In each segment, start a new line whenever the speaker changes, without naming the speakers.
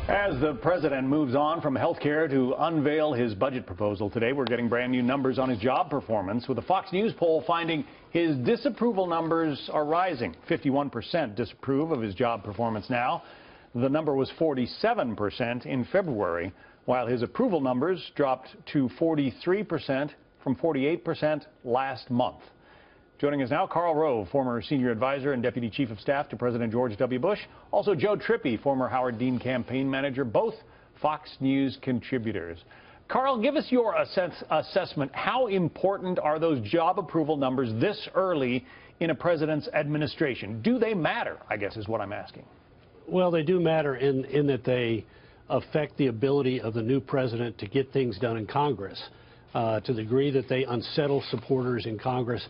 As the president moves on from health care to unveil his budget proposal today, we're getting brand new numbers on his job performance, with a Fox News poll finding his disapproval numbers are rising. 51% disapprove of his job performance now. The number was 47% in February, while his approval numbers dropped to 43% from 48% last month. Joining us now, Karl Rove, former senior advisor and deputy chief of staff to President George W. Bush. Also, Joe Trippi, former Howard Dean campaign manager, both Fox News contributors. Karl, give us your assessment. How important are those job approval numbers this early in a president's administration? Do they matter, I guess is what I'm asking.
Well, they do matter in that they affect the ability of the new president to get things done in Congress. To the degree that they unsettle supporters in Congress,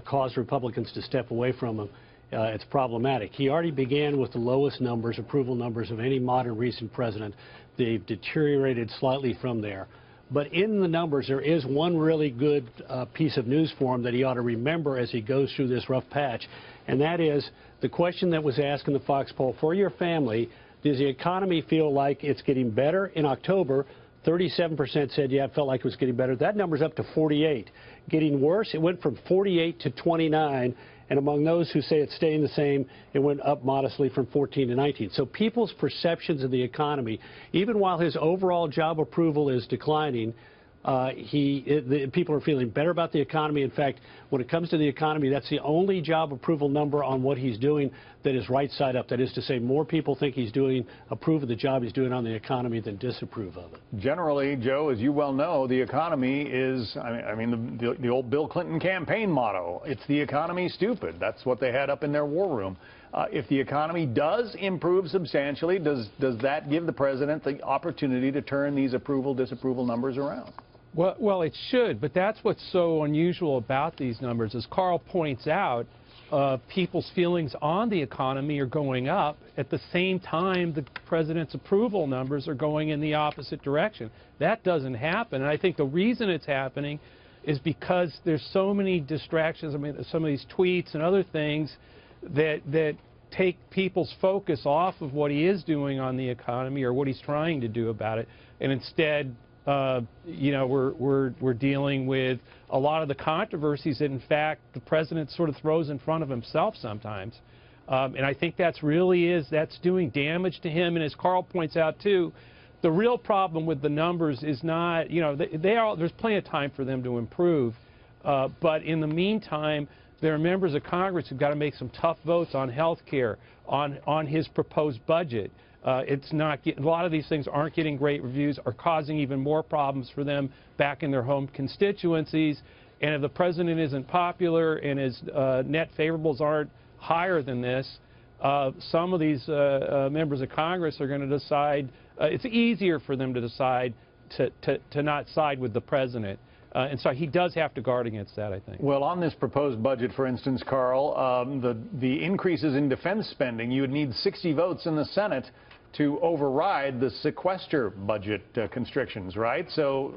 cause Republicans to step away from him, it's problematic. He already began with the lowest numbers, approval numbers, of any modern recent president. They've deteriorated slightly from there. But in the numbers, there is one really good piece of news for him that he ought to remember as he goes through this rough patch, and that is the question that was asked in the Fox poll: for your family, does the economy feel like it's getting better? In October, 37% said, yeah, it felt like it was getting better. That number's up to 48. Getting worse, it went from 48 to 29. And among those who say it's staying the same, it went up modestly from 14 to 19. So people's perceptions of the economy, even while his overall job approval is declining, people are feeling better about the economy. In fact, when it comes to the economy, that's the only job approval number on what he's doing that is right side up. That is to say, more people think he's approve of the job he's doing on the economy than disapprove of it.
Generally, Joe, as you well know, the economy is, the old Bill Clinton campaign motto, it's the economy, stupid. That's what they had up in their war room. If the economy does improve substantially, does that give the president the opportunity to turn these approval-disapproval numbers around?
Well, it should, but that's what's so unusual about these numbers. As Karl points out, people's feelings on the economy are going up at the same time the president's approval numbers are going in the opposite direction. That doesn't happen, and I think the reason it's happening is because there's so many distractions. I mean, some of these tweets and other things that take people's focus off of what he is doing on the economy or what he's trying to do about it, and instead we're dealing with a lot of the controversies that, in fact, the president sort of throws in front of himself sometimes. And I think that's doing damage to him. And as Karl points out, too, the real problem with the numbers is not, there's plenty of time for them to improve. But in the meantime, there are members of Congress who've got to make some tough votes on health care, on his proposed budget. A lot of these things aren't getting great reviews, are causing even more problems for them back in their home constituencies. And if the president isn't popular and his net favorables aren't higher than this, some of these members of Congress are going to decide, it's easier for them to decide to not side with the president. And so he does have to guard against that, I think. Well,
on this proposed budget, for instance, Karl, the increases in defense spending, you would need 60 votes in the Senate to override the sequester budget constrictions, right? So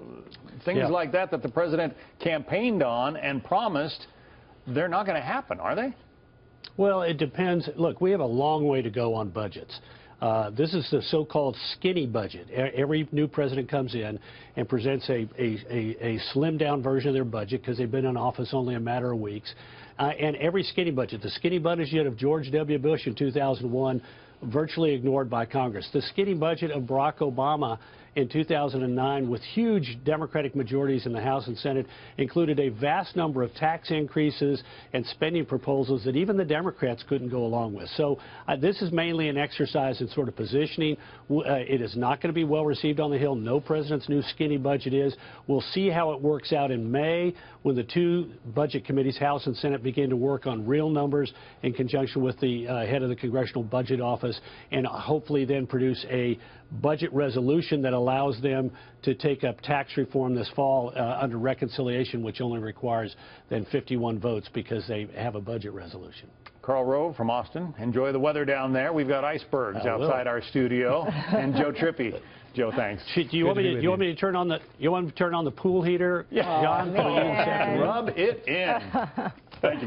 things like that the president campaigned on and promised, they're not going to happen, are they?
Well, it depends. Look, we have a long way to go on budgets. This is the so-called skinny budget. Every new president comes in and presents a slimmed-down version of their budget because they've been in office only a matter of weeks. And every skinny budget, the skinny budget of George W. Bush in 2001, virtually ignored by Congress. The skinny budget of Barack Obama in 2009, with huge Democratic majorities in the House and Senate, included a vast number of tax increases and spending proposals that even the Democrats couldn't go along with. So this is mainly an exercise in sort of positioning. It is not going to be well received on the Hill. No president's new skinny budget is. We'll see how it works out in May when the two budget committees, House and Senate, begin to work on real numbers in conjunction with the head of the Congressional Budget Office, and hopefully then produce a budget resolution that allows them to take up tax reform this fall under reconciliation, which only requires then 51 votes because they have a budget resolution.
Karl Rove from Austin. Enjoy the weather down there. We've got icebergs outside our studio. And Joe Trippi. Joe, thanks.
Do you want me to turn on the pool heater, John?
Rub it in. Thank you both.